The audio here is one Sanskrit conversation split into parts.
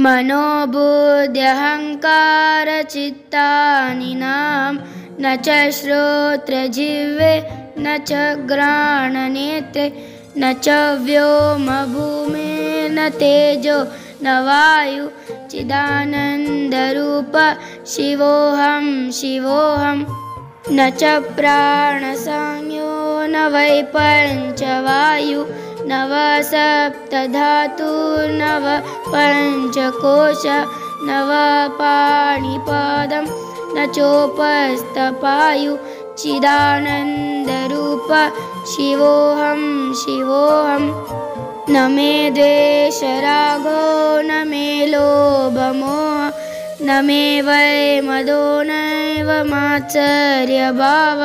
मनोबुद्ध्यहङ्कारचित्तानि नाम न च श्रोत्रजिह्वे न च घ्राणनेत्रे न च व्योमभूमिर्न तेजो न वायु चिदानन्दरूप शिवोऽहं शिवोऽहम् न च प्राणसंज्ञो न वै पञ्चवायु न वा सप्तधातुर्न वा पञ्चकोश न वा पाणिपादं न चोपस्थपायु चिदानन्दरूप शिवोऽहं शिवोऽहम् न मे द्वेषरागो न मे लोभमोह न मे वै मदो नैव मात्सर्यभाव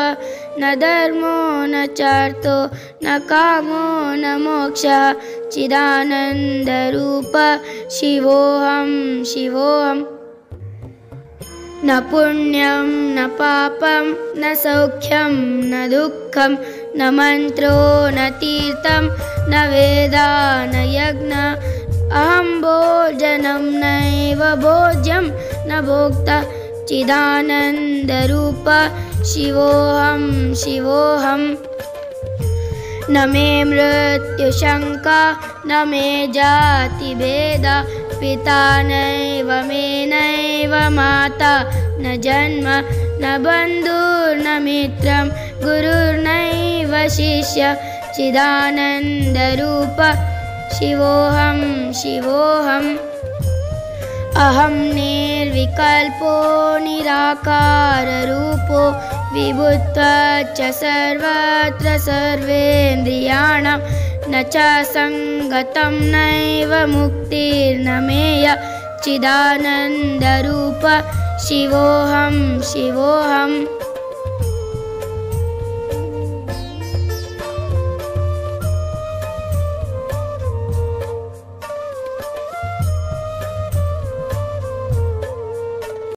न धर्मो न चार्थो न कामो न मोक्षः चिदानन्दरूप शिवोऽहं शिवोऽहम् न पुण्यं न पापं न सौख्यं न दुःखं न मन्त्रो न तीर्थं न वेदा न यज्ञ अहं भोजनं नैव भोज्यं न भोक्ता चिदानन्दरूप शिवोऽहं शिवोऽहम् न मे मृत्युशङ्का न मे जातिभेदा पिता नैव मे नैव माता न जन्म न बन्धुर्न मित्रं गुरुर्नैव शिष्य चिदानन्दरूप शिवोऽहं शिवोऽहम् अहं निर्विकल्पो निराकाररूपो विभुत्वाच्च सर्वत्र सर्वेन्द्रियाणां न च सङ्गतं नैव मुक्तिर्न मेय चिदानन्दरूप शिवोऽहं शिवोऽहम्